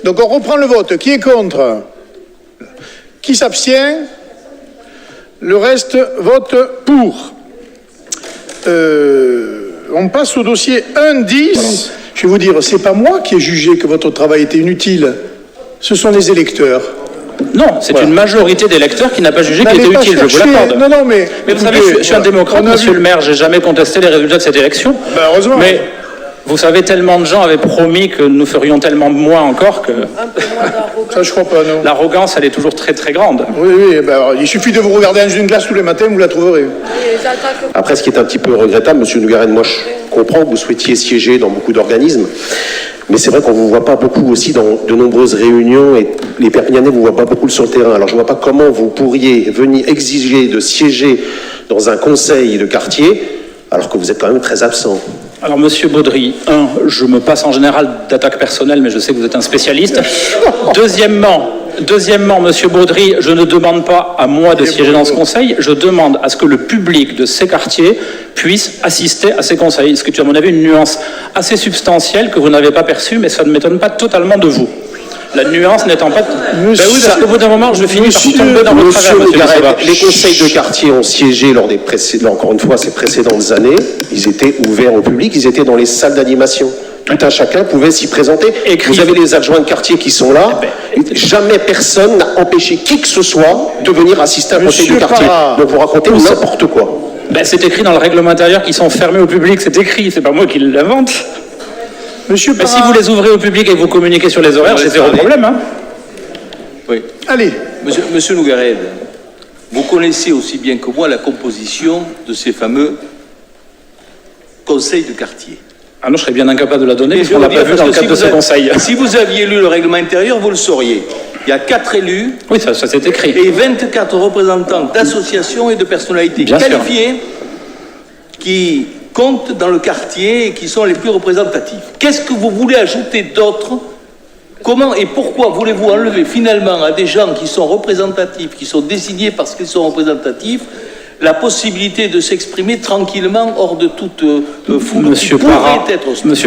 Donc on reprend le vote. Qui est contre? Qui s'abstient? Le reste vote pour. On passe au dossier 1-10. Je vais vous dire, c'est pas moi qui ai jugé que votre travail était inutile. Ce sont les électeurs. Non, c'est une majorité d'électeurs qui n'a pas jugé qu'il était utile, je vous l'accorde. Non, mais vous savez, je suis un démocrate, monsieur le maire, j'ai jamais contesté les résultats de cette élection. Ben, heureusement. Mais vous savez, tellement de gens avaient promis que nous ferions tellement moins encore que... Ça, je crois pas, non. L'arrogance, elle est toujours très très grande. Oui, ben, alors, il suffit de vous regarder dans une glace tous les matins, vous la trouverez. Après, ce qui est un petit peu regrettable, monsieur Noguered, moi je comprends que vous souhaitiez siéger dans beaucoup d'organismes, mais c'est vrai qu'on ne vous voit pas beaucoup aussi dans de nombreuses réunions et les Perpignanais ne vous voient pas beaucoup sur le terrain. Alors je ne vois pas comment vous pourriez venir exiger de siéger dans un conseil de quartier alors que vous êtes quand même très absent. Alors, monsieur Baudry, je me passe en général d'attaques personnelles, mais je sais que vous êtes un spécialiste. Deuxièmement, monsieur Baudry, je ne demande pas à moi de siéger dans ce conseil, je demande à ce que le public de ces quartiers puisse assister à ces conseils. Ce qui est, à mon avis, une nuance assez substantielle que vous n'avez pas perçue, mais ça ne m'étonne pas totalement de vous. La nuance n'étant pas... oui, parce qu'au bout d'un moment, je finis par tomber dans votre travers, monsieur Noguered. Les conseils de quartier ont siégé lors des précédents, encore une fois, ces précédentes années. Ils étaient ouverts au public, ils étaient dans les salles d'animation. Tout un chacun pouvait s'y présenter. Vous avez les adjoints de quartier qui sont là. Jamais personne n'a empêché qui que ce soit de venir assister à un conseil de quartier. Donc vous racontez n'importe quoi. C'est écrit dans le règlement intérieur qu'ils sont fermés au public, c'est écrit, c'est pas moi qui l'invente. Si vous les ouvrez au public et que vous communiquez sur les horaires, c'est zéro problème. Hein. Oui. Allez. Monsieur Noguered, vous connaissez aussi bien que moi la composition de ces fameux conseils de quartier. Ah non, je serais bien incapable de la donner, parce qu'on l'a pas vu dans le cadre de ce conseil. Si vous aviez lu le règlement intérieur, vous le sauriez. Il y a 4 élus. Oui, ça c'est écrit. Et 24 représentants d'associations et de personnalités qualifiées qui comptent dans le quartier et qui sont les plus représentatifs. Qu'est-ce que vous voulez ajouter d'autre? Comment et pourquoi voulez-vous enlever finalement à des gens qui sont représentatifs, qui sont désignés parce qu'ils sont représentatifs, la possibilité de s'exprimer tranquillement hors de toute foule? Monsieur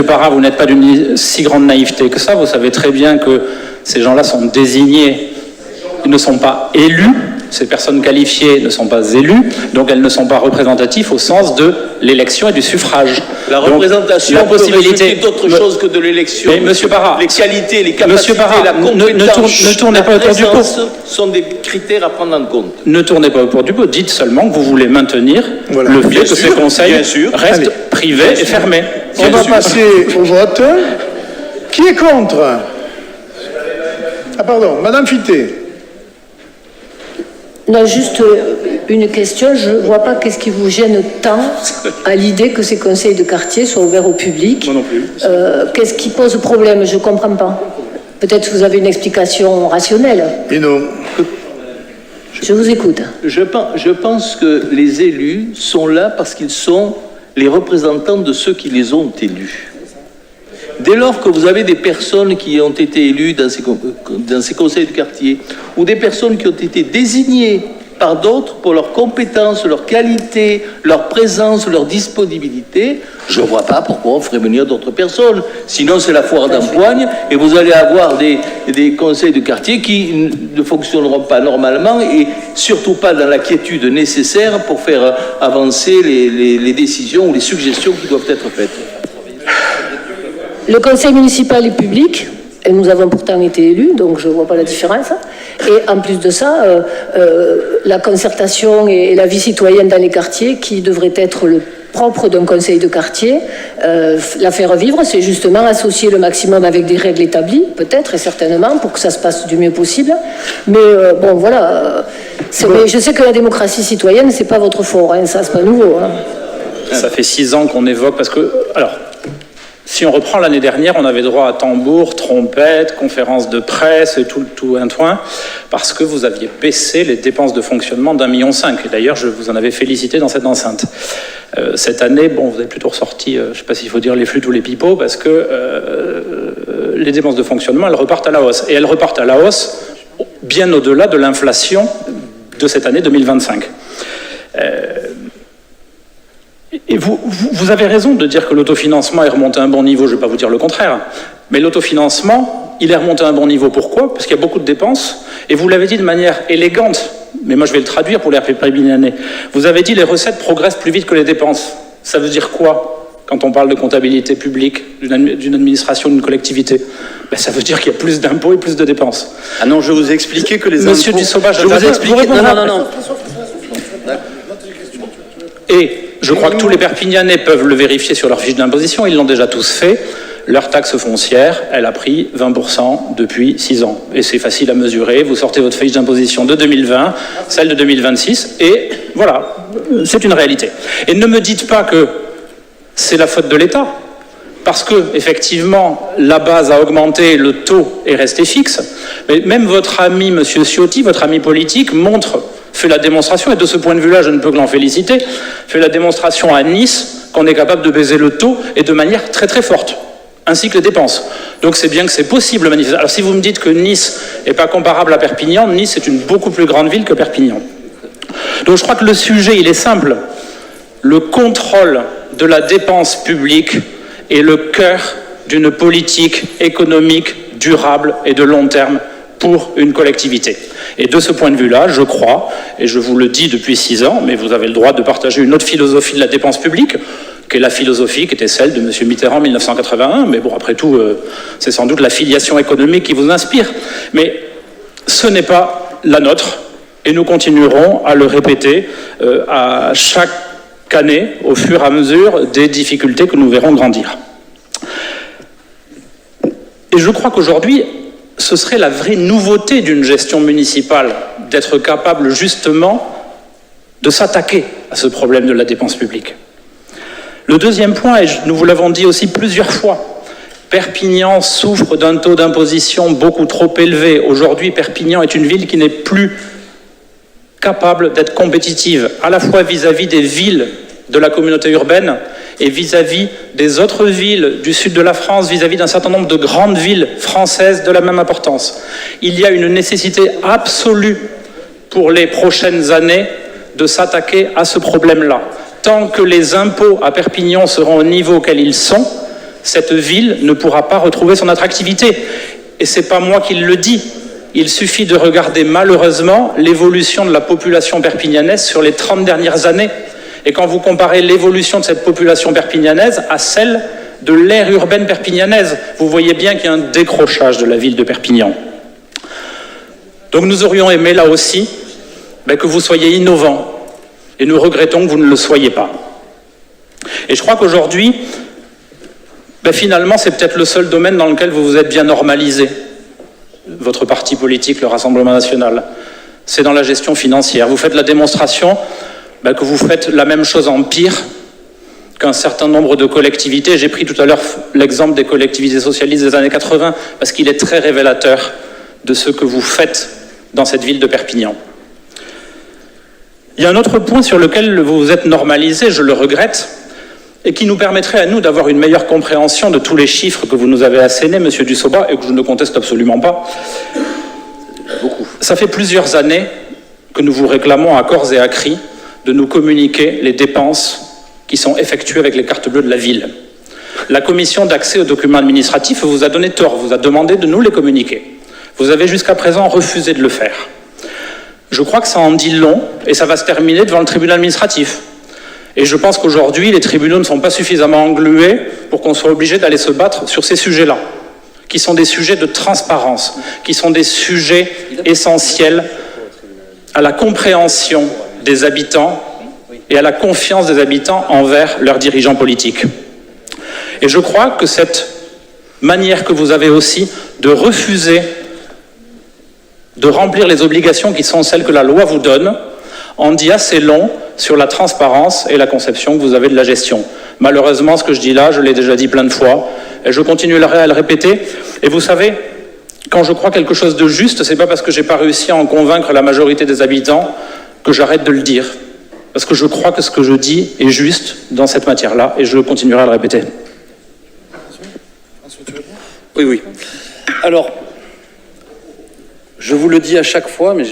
Parra, vous n'êtes pas d'une si grande naïveté que ça. Vous savez très bien que ces gens-là sont désignés, ils ne sont pas élus. Ces personnes qualifiées ne sont pas élues, donc elles ne sont pas représentatives au sens de l'élection et du suffrage. La représentation peut résulter d'autre chose que de l'élection. Mais monsieur Parra, les qualités, les capacités, la compétence, ne tournez pas autour du pot. Sont des critères à prendre en compte. Ne tournez pas autour du pot. Dites seulement que vous voulez maintenir le fait que ces conseils restent privés et fermés. On va passer au vote. Qui est contre? Ah pardon, Madame Fité. Non, juste une question. Je ne vois pas qu'est-ce qui vous gêne tant à l'idée que ces conseils de quartier soient ouverts au public. Moi non plus. Qu'est-ce qui pose problème? Je ne comprends pas. Peut-être que vous avez une explication rationnelle. Et non. Je vous écoute. Je pense que les élus sont là parce qu'ils sont les représentants de ceux qui les ont élus. Dès lors que vous avez des personnes qui ont été élues dans ces conseils de quartier, ou des personnes qui ont été désignées par d'autres pour leurs compétences, leurs qualités, leur présence, leur disponibilité, je ne vois pas pourquoi on ferait venir d'autres personnes. Sinon, c'est la foire d'empoigne et vous allez avoir des conseils de quartier qui ne fonctionneront pas normalement et surtout pas dans la quiétude nécessaire pour faire avancer les décisions ou les suggestions qui doivent être faites. Le conseil municipal est public, et nous avons pourtant été élus, donc je ne vois pas la différence. Et en plus de ça, la concertation et la vie citoyenne dans les quartiers, qui devrait être le propre d'un conseil de quartier, la faire vivre, c'est justement associer le maximum avec des règles établies, peut-être et certainement, pour que ça se passe du mieux possible. Mais bon, voilà. Mais je sais que la démocratie citoyenne, c'est pas votre fort, hein, ça, c'est pas nouveau. Hein. Ça fait 6 ans qu'on évoque, parce que... Alors, si on reprend l'année dernière, on avait droit à tambour, trompette, conférences de presse, et tout un toin, parce que vous aviez baissé les dépenses de fonctionnement d'1,5 million. Et d'ailleurs, je vous en avais félicité dans cette enceinte. Cette année, bon, vous avez plutôt ressorti, je ne sais pas s'il faut dire les flûtes ou les pipeaux, parce que les dépenses de fonctionnement, elles repartent à la hausse. Et elles repartent à la hausse bien au-delà de l'inflation de cette année 2025. Et vous avez raison de dire que l'autofinancement est remonté à un bon niveau, je ne vais pas vous dire le contraire, mais l'autofinancement, il est remonté à un bon niveau. Pourquoi? Parce qu'il y a beaucoup de dépenses. Et vous l'avez dit de manière élégante, mais moi je vais le traduire pour les RP Biennannés. Vous avez dit les recettes progressent plus vite que les dépenses. Ça veut dire quoi quand on parle de comptabilité publique, d'une administration, d'une collectivité? Ça veut dire qu'il y a plus d'impôts et plus de dépenses. Ah non, je vous ai expliqué que les impôts... Monsieur Dussoba, je vous ai expliqué... Non. Et je crois que tous les Perpignanais peuvent le vérifier sur leur fiche d'imposition, ils l'ont déjà tous fait. Leur taxe foncière, elle a pris 20% depuis 6 ans. Et c'est facile à mesurer, vous sortez votre fiche d'imposition de 2020, celle de 2026, et voilà, c'est une réalité. Et ne me dites pas que c'est la faute de l'État, parce que, effectivement, la base a augmenté, le taux est resté fixe, mais même votre ami, M. Ciotti, votre ami politique, fait la démonstration, et de ce point de vue-là, je ne peux que l'en féliciter, fait la démonstration à Nice qu'on est capable de baiser le taux, et de manière très très forte, ainsi que les dépenses. Donc c'est bien que c'est possible, manifestement. Alors si vous me dites que Nice n'est pas comparable à Perpignan, Nice est une beaucoup plus grande ville que Perpignan. Donc je crois que le sujet, il est simple. Le contrôle de la dépense publique est le cœur d'une politique économique durable et de long terme pour une collectivité. Et de ce point de vue-là, je crois, et je vous le dis depuis 6 ans, mais vous avez le droit de partager une autre philosophie de la dépense publique, qui est la philosophie qui était celle de M. Mitterrand en 1981, mais bon, après tout, c'est sans doute la filiation économique qui vous inspire. Mais ce n'est pas la nôtre, et nous continuerons à le répéter à chaque année, au fur et à mesure des difficultés que nous verrons grandir. Et je crois qu'aujourd'hui, ce serait la vraie nouveauté d'une gestion municipale, d'être capable justement de s'attaquer à ce problème de la dépense publique. Le deuxième point, et nous vous l'avons dit aussi plusieurs fois, Perpignan souffre d'un taux d'imposition beaucoup trop élevé. Aujourd'hui, Perpignan est une ville qui n'est plus capable d'être compétitive, à la fois vis-à-vis des villes de la communauté urbaine et vis-à-vis des autres villes du sud de la France, vis-à-vis d'un certain nombre de grandes villes françaises de la même importance. Il y a une nécessité absolue pour les prochaines années de s'attaquer à ce problème-là. Tant que les impôts à Perpignan seront au niveau auquel ils sont, cette ville ne pourra pas retrouver son attractivité. Et ce n'est pas moi qui le dis. Il suffit de regarder malheureusement l'évolution de la population perpignanaise sur les 30 dernières années. Et quand vous comparez l'évolution de cette population perpignanaise à celle de l'aire urbaine perpignanaise, vous voyez bien qu'il y a un décrochage de la ville de Perpignan. Donc nous aurions aimé là aussi que vous soyez innovants. Et nous regrettons que vous ne le soyez pas. Et je crois qu'aujourd'hui, finalement, c'est peut-être le seul domaine dans lequel vous vous êtes bien normalisé, votre parti politique, le Rassemblement national. C'est dans la gestion financière. Vous faites la démonstration que vous faites la même chose en pire qu'un certain nombre de collectivités. J'ai pris tout à l'heure l'exemple des collectivités socialistes des années 80, parce qu'il est très révélateur de ce que vous faites dans cette ville de Perpignan. Il y a un autre point sur lequel vous vous êtes normalisé, je le regrette, et qui nous permettrait à nous d'avoir une meilleure compréhension de tous les chiffres que vous nous avez assénés, Monsieur Dussoba, et que je ne conteste absolument pas. Ça fait plusieurs années que nous vous réclamons à corps et à cri de nous communiquer les dépenses qui sont effectuées avec les cartes bleues de la ville. La commission d'accès aux documents administratifs vous a donné tort, vous a demandé de nous les communiquer. Vous avez jusqu'à présent refusé de le faire. Je crois que ça en dit long, et ça va se terminer devant le tribunal administratif. Et je pense qu'aujourd'hui, les tribunaux ne sont pas suffisamment englués pour qu'on soit obligé d'aller se battre sur ces sujets-là, qui sont des sujets de transparence, qui sont des sujets essentiels à la compréhension des habitants et à la confiance des habitants envers leurs dirigeants politiques. Et je crois que cette manière que vous avez aussi de refuser de remplir les obligations qui sont celles que la loi vous donne, en dit assez long sur la transparence et la conception que vous avez de la gestion. Malheureusement, ce que je dis là, je l'ai déjà dit plein de fois, et je continuerai à le répéter. Et vous savez, quand je crois quelque chose de juste, c'est pas parce que j'ai pas réussi à en convaincre la majorité des habitants que j'arrête de le dire. Parce que je crois que ce que je dis est juste dans cette matière-là, et je continuerai à le répéter. Oui. Alors, je vous le dis à chaque fois, mais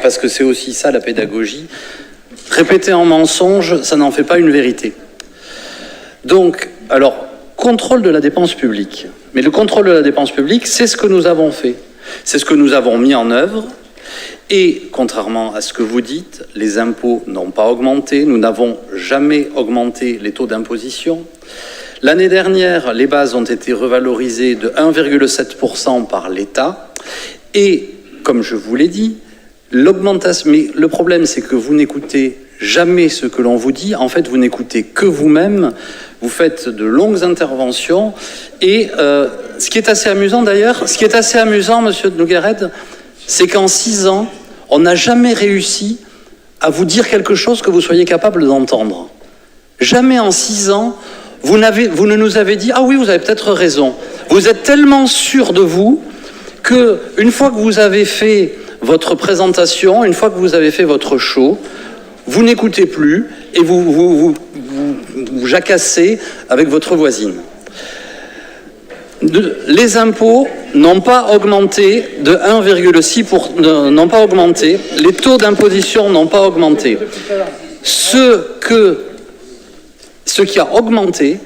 parce que c'est aussi ça la pédagogie. Répéter en mensonge, ça n'en fait pas une vérité. Donc, alors, contrôle de la dépense publique. Mais le contrôle de la dépense publique, c'est ce que nous avons fait. C'est ce que nous avons mis en œuvre. Et contrairement à ce que vous dites, les impôts n'ont pas augmenté. Nous n'avons jamais augmenté les taux d'imposition. L'année dernière, les bases ont été revalorisées de 1,7% par l'État. Et, comme je vous l'ai dit, l'augmentation... Mais le problème, c'est que vous n'écoutez jamais ce que l'on vous dit. En fait, vous n'écoutez que vous-même. Vous faites de longues interventions. Et ce qui est assez amusant, d'ailleurs, monsieur de Noguered, c'est qu'en 6 ans, on n'a jamais réussi à vous dire quelque chose que vous soyez capable d'entendre. Jamais en 6 ans, vous ne nous avez dit « Ah oui, vous avez peut-être raison ». Vous êtes tellement sûr de vous qu'une fois que vous avez fait votre présentation, une fois que vous avez fait votre show, vous n'écoutez plus et vous jacassez avec votre voisine. Les impôts n'ont pas augmenté de 1,6%, n'ont pas augmenté, les taux d'imposition n'ont pas augmenté. Ce qui a augmenté,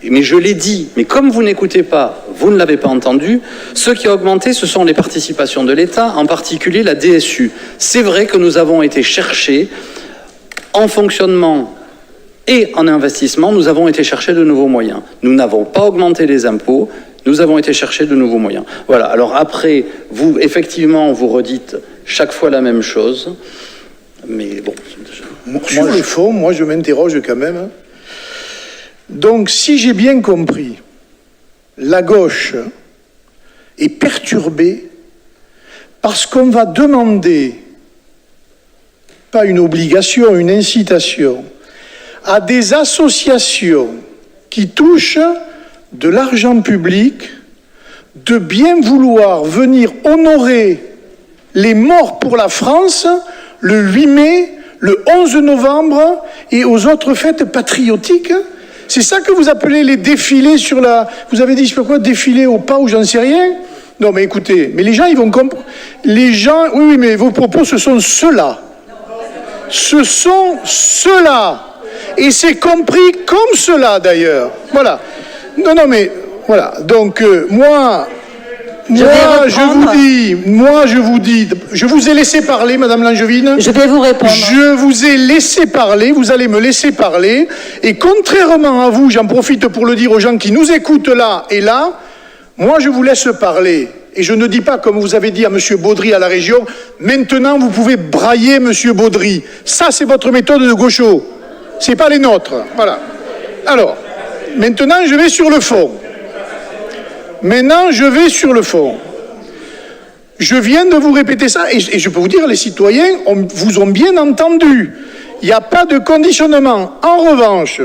mais je l'ai dit, mais comme vous n'écoutez pas, vous ne l'avez pas entendu, ce qui a augmenté, ce sont les participations de l'État, en particulier la DSU. C'est vrai que nous avons été chercher, en fonctionnement et en investissement, nous avons été chercher de nouveaux moyens. Nous n'avons pas augmenté les impôts, nous avons été chercher de nouveaux moyens. Voilà, alors après, vous, effectivement, vous redites chaque fois la même chose, mais bon... Sur le fond, moi je m'interroge quand même. Donc, si j'ai bien compris, la gauche est perturbée parce qu'on va demander, pas une obligation, une incitation, à des associations qui touchent de l'argent public de bien vouloir venir honorer les morts pour la France le 8 mai, le 11 novembre et aux autres fêtes patriotiques. C'est ça que vous appelez les défilés sur la... Vous avez dit, je sais pas quoi, défilé au pas ou j'en sais rien? Non, mais écoutez, mais les gens, ils vont comprendre. Les gens... Oui, mais vos propos, ce sont ceux-là. Ce sont ceux-là. Et c'est compris comme cela, d'ailleurs. Voilà. Non, mais... Voilà. Donc, moi, je vous dis, je vous ai laissé parler, Madame Langevine. Je vais vous répondre. Je vous ai laissé parler, vous allez me laisser parler. Et contrairement à vous, j'en profite pour le dire aux gens qui nous écoutent là et là, moi, je vous laisse parler. Et je ne dis pas, comme vous avez dit à M. Baudry à la région, maintenant, vous pouvez brailler M. Baudry. Ça, c'est votre méthode de gaucho. C'est pas les nôtres. Voilà. Alors, maintenant, je vais sur le fond. Maintenant, je vais sur le fond. Je viens de vous répéter ça, et je peux vous dire, les citoyens vous ont bien entendu. Il n'y a pas de conditionnement. En revanche,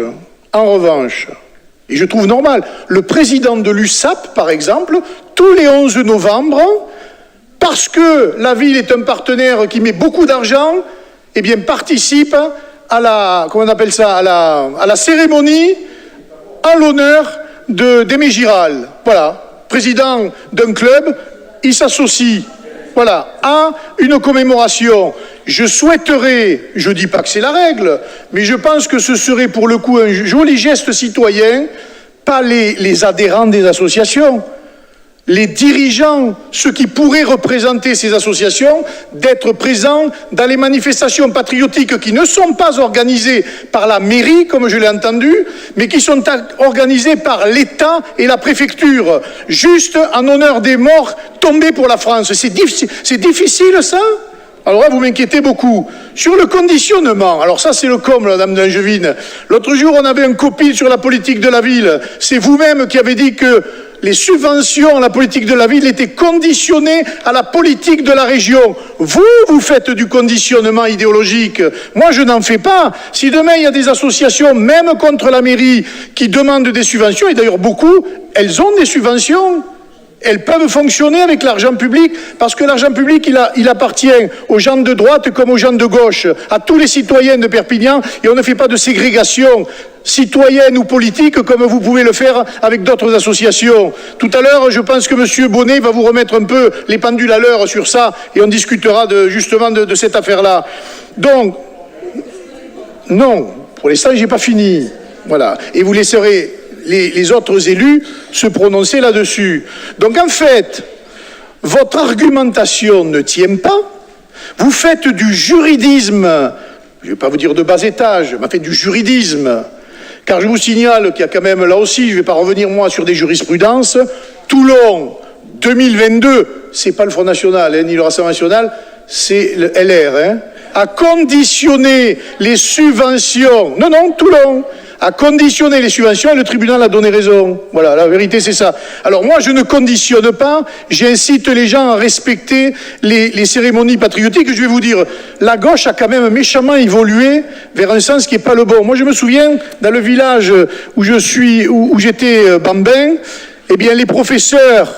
et je trouve normal, le président de l'USAP, par exemple, tous les 11 novembre, parce que la ville est un partenaire qui met beaucoup d'argent, eh bien, participe à la, comment on appelle ça, à la cérémonie en l'honneur d'Aimé Giral. Voilà. Président d'un club, il s'associe, voilà, à une commémoration. Je souhaiterais, je ne dis pas que c'est la règle, mais je pense que ce serait pour le coup un joli geste citoyen, pas les adhérents des associations, les dirigeants, ceux qui pourraient représenter ces associations, d'être présents dans les manifestations patriotiques qui ne sont pas organisées par la mairie, comme je l'ai entendu, mais qui sont organisées par l'État et la préfecture, juste en honneur des morts tombés pour la France. C'est difficile, ça ? Alors là, vous m'inquiétez beaucoup. Sur le conditionnement, alors ça c'est le comble, Madame Langevine. L'autre jour, on avait un copie sur la politique de la ville. C'est vous-même qui avez dit que les subventions à la politique de la ville étaient conditionnées à la politique de la région. Vous faites du conditionnement idéologique. Moi, je n'en fais pas. Si demain, il y a des associations, même contre la mairie, qui demandent des subventions, et d'ailleurs beaucoup, elles ont des subventions. Elles peuvent fonctionner avec l'argent public, parce que l'argent public, il appartient aux gens de droite comme aux gens de gauche, à tous les citoyens de Perpignan, et on ne fait pas de ségrégation citoyenne ou politique comme vous pouvez le faire avec d'autres associations. Tout à l'heure, je pense que M. Bonnet va vous remettre un peu les pendules à l'heure sur ça, et on discutera justement de cette affaire-là. Donc, non, pour l'instant, j'ai pas fini. Voilà. Et vous laisserez les autres élus se prononcer là-dessus. Donc en fait, votre argumentation ne tient pas. Vous faites du juridisme, je ne vais pas vous dire de bas étage, mais faites du juridisme. Car je vous signale qu'il y a quand même, là aussi, je ne vais pas revenir moi sur des jurisprudences, Toulon, 2022, c'est pas le Front National, ni le Rassemblement National, c'est le LR, a conditionné les subventions, non, Toulon, a conditionné les subventions et le tribunal a donné raison. Voilà, la vérité c'est ça. Alors moi je ne conditionne pas, j'incite les gens à respecter les cérémonies patriotiques. Je vais vous dire, la gauche a quand même méchamment évolué vers un sens qui n'est pas le bon. Moi je me souviens, dans le village où j'étais bambin, eh bien les professeurs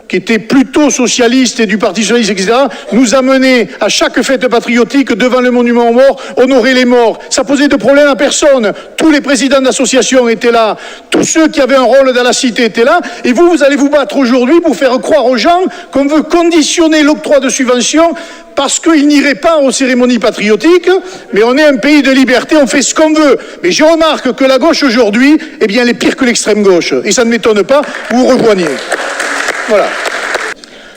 qui étaient plutôt socialistes et du Parti socialiste, etc., nous amenaient à chaque fête patriotique devant le monument aux morts, honorer les morts. Ça posait de problème à personne. Tous les présidents d'associations étaient là. Tous ceux qui avaient un rôle dans la cité étaient là. Et vous allez vous battre aujourd'hui pour faire croire aux gens qu'on veut conditionner l'octroi de subventions parce qu'ils n'iraient pas aux cérémonies patriotiques, mais on est un pays de liberté, on fait ce qu'on veut. Mais je remarque que la gauche aujourd'hui, eh bien, elle est pire que l'extrême gauche. Et ça ne m'étonne pas, vous vous rejoignez. Voilà.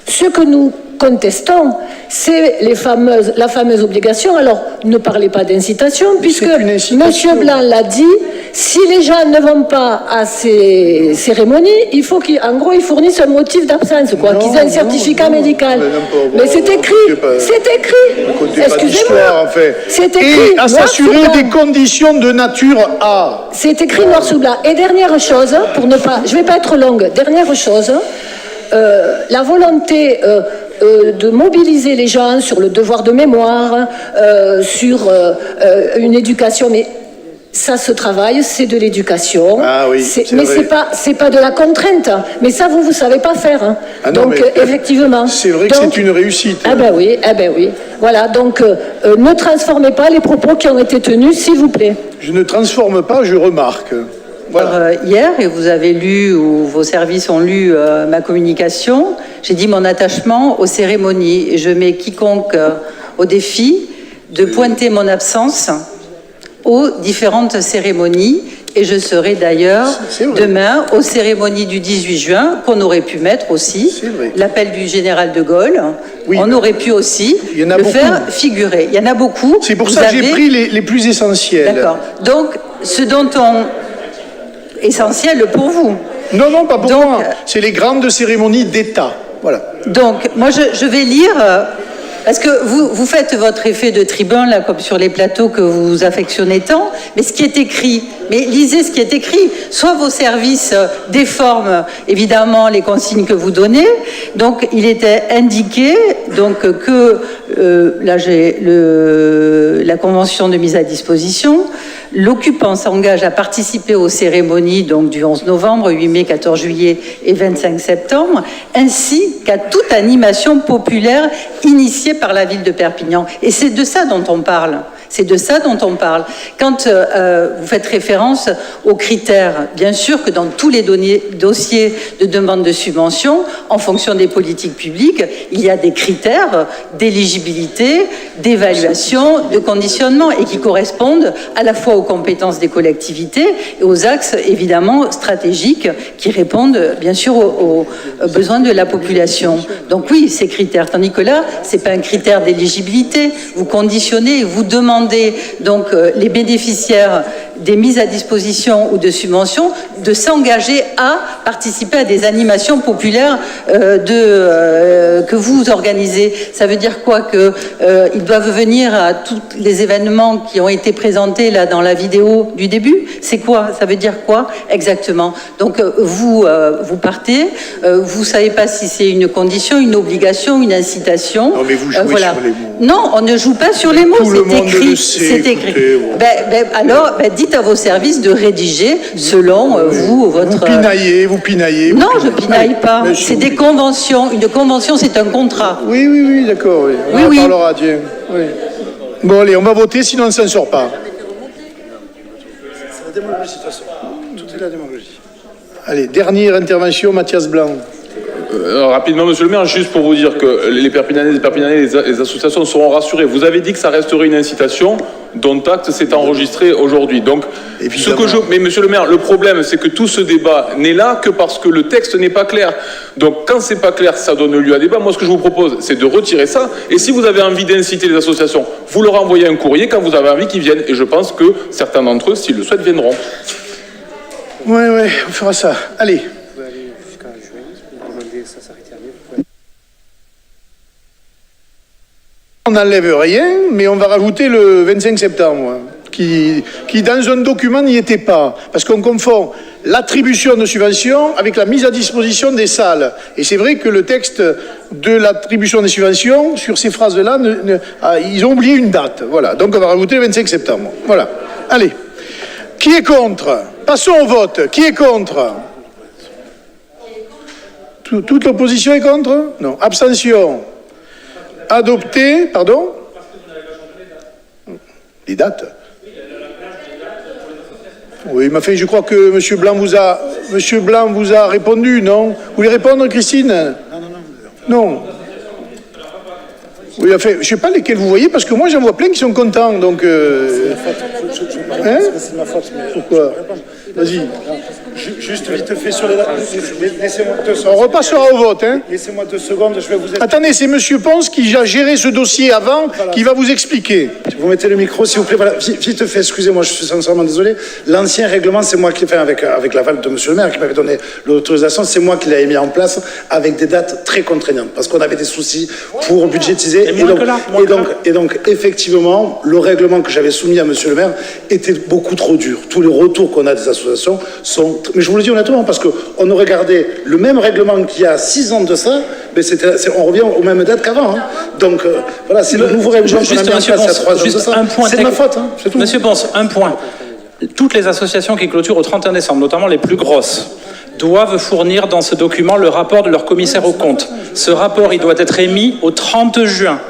Ce que nous contestons, c'est la fameuse obligation. Alors, ne parlez pas d'incitation, puisque M. Blanc l'a dit, si les gens ne vont pas à ces cérémonies, il faut qu'ils fournissent un motif d'absence, qu'ils aient un certificat médical. Mais c'est écrit, excusez-moi, c'est écrit. Et à s'assurer des conditions de nature A. C'est écrit noir sous blanc. Et dernière chose, je ne vais pas être longue, dernière chose, la volonté de mobiliser les gens sur le devoir de mémoire, sur une éducation, mais ça se travaille, c'est de l'éducation. Ah oui, mais c'est pas de la contrainte. Mais ça, vous savez pas faire. Hein. Ah non, donc, effectivement. C'est vrai que c'est une réussite. Ah ben oui. Voilà, donc ne transformez pas les propos qui ont été tenus, s'il vous plaît. Je ne transforme pas, je remarque. Voilà. Hier, et vous avez lu, ou vos services ont lu ma communication, j'ai dit mon attachement aux cérémonies. Et je mets quiconque au défi de pointer mon absence aux différentes cérémonies. Et je serai d'ailleurs demain aux cérémonies du 18 juin, qu'on aurait pu mettre aussi, l'appel du général de Gaulle. Oui, on aurait pu aussi le faire figurer. Il y en a beaucoup. C'est pour ça que j'ai pris les plus essentiels. D'accord. Donc, ce dont essentiel pour vous. Non, pas pour moi. C'est les grandes cérémonies d'État. Voilà. Donc, moi, je vais lire, parce que vous faites votre effet de tribun, là, comme sur les plateaux que vous affectionnez tant, mais ce qui est écrit, mais lisez ce qui est écrit. Soit vos services déforment, évidemment, les consignes que vous donnez. Donc, il était indiqué donc, que, là, j'ai la convention de mise à disposition. L'occupant s'engage à participer aux cérémonies donc, du 11 novembre, 8 mai, 14 juillet et 25 septembre, ainsi qu'à toute animation populaire initiée par la ville de Perpignan. Et c'est de ça dont on parle. C'est de ça dont on parle. Quand vous faites référence aux critères, bien sûr que dans tous les dossiers de demande de subvention, en fonction des politiques publiques, il y a des critères d'éligibilité, d'évaluation, de conditionnement et qui correspondent à la fois aux compétences des collectivités et aux axes évidemment stratégiques qui répondent bien sûr aux besoins de la population. Donc oui, ces critères. Tandis que là, c'est pas un critère d'éligibilité. Vous conditionnez, vous demandez donc les bénéficiaires des mises à disposition ou de subventions de s'engager à participer à des animations populaires que vous organisez. Ça veut dire quoi? Qu'ils doivent venir à tous les événements qui ont été présentés là dans la vidéo du début? C'est quoi? Ça veut dire quoi exactement? Donc vous partez, vous savez pas si c'est une condition, une obligation, une incitation. Non mais vous jouez voilà. sur les mots. Non, on ne joue pas sur les mots, c'est écrit. C'est écrit. Alors, dites à vos services de rédiger selon vous, votre... Vous pinaillez. Non, je pinaille pas. C'est des conventions. Une convention, c'est un contrat. Oui, d'accord. On en parlera, tiens. Oui. Bon, allez, on va voter, sinon on ne s'en sort pas. C'est la démagogie, de toute façon. Tout est la démagogie. Allez, dernière intervention, Mathias Blanc. Rapidement, monsieur le maire, juste pour vous dire que les Perpignanais et les associations seront rassurés. Vous avez dit que ça resterait une incitation, dont acte s'est enregistré aujourd'hui. Donc, mais monsieur le maire, le problème, c'est que tout ce débat n'est là que parce que le texte n'est pas clair. Donc, quand c'est pas clair, ça donne lieu à débat. Moi, ce que je vous propose, c'est de retirer ça. Et si vous avez envie d'inciter les associations, vous leur envoyez un courrier quand vous avez envie qu'ils viennent. Et je pense que certains d'entre eux, s'ils le souhaitent, viendront. Ouais, on fera ça. Allez. On n'enlève rien, mais on va rajouter le 25 septembre, qui dans un document n'y était pas, parce qu'on confond l'attribution de subventions avec la mise à disposition des salles. Et c'est vrai que le texte de l'attribution des subventions, sur ces phrases-là, ils ont oublié une date. Voilà, donc on va rajouter le 25 septembre. Voilà. Allez. Qui est contre? Passons au vote. Qui est contre? Toute l'opposition est contre? Non. Abstention? Adopté, pardon? Les dates? Oui, mais enfin, je crois que M. Blanc vous a répondu, non? Vous voulez répondre, Christine? Non. Oui, enfin, je ne sais pas lesquels vous voyez, parce que moi, j'en vois plein qui sont contents, donc... Hein? C'est ma faute. Pourquoi? Vas-y. Juste vite fait sur les dates. Laissez-moi 2 secondes. On repassera au vote, hein? Laissez-moi 2 secondes, je vais vous... Attendez, c'est M. Ponce qui a géré ce dossier avant, qui va vous expliquer. Vous mettez le micro, s'il vous plaît. Voilà, vite fait, excusez-moi, je suis sincèrement désolé. L'ancien règlement, c'est moi qui l'ai fait avec l'aval de M. le maire, qui m'avait donné l'autorisation, c'est moi qui l'avais mis en place avec des dates très contraignantes, parce qu'on avait des soucis pour budgétiser. Et donc, effectivement, le règlement que j'avais soumis à M. le maire était beaucoup trop dur. Tous les retours qu'on a des associations sont... Mais je vous le dis honnêtement, parce qu'on aurait gardé le même règlement qu'il y a 6 ans de ça, mais on revient aux mêmes dates qu'avant. Hein. Donc, voilà, c'est le nouveau règlement qu'on a mis en place il y a 3 ans de ça. C'est de ma faute, hein, c'est tout. Monsieur Ponce, un point. Toutes les associations qui clôturent au 31 décembre, notamment les plus grosses, doivent fournir dans ce document le rapport de leur commissaire aux comptes. Ce rapport, il doit être émis au 30 juin.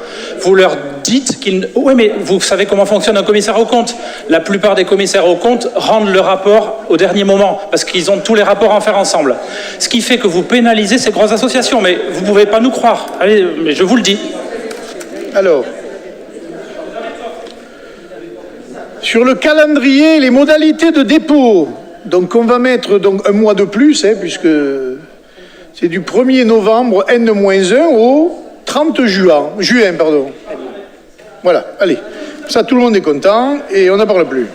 Vous leur dites qu'ils... Oui, mais vous savez comment fonctionne un commissaire aux comptes. La plupart des commissaires aux comptes rendent le rapport au dernier moment, parce qu'ils ont tous les rapports à faire ensemble. Ce qui fait que vous pénalisez ces grosses associations, mais vous ne pouvez pas nous croire. Allez, mais je vous le dis. Alors, sur le calendrier, les modalités de dépôt... Donc on va mettre un mois de plus, hein, puisque c'est du 1er novembre N-1 au 30 juin. Voilà, allez. Ça, tout le monde est content et on n'en parle plus.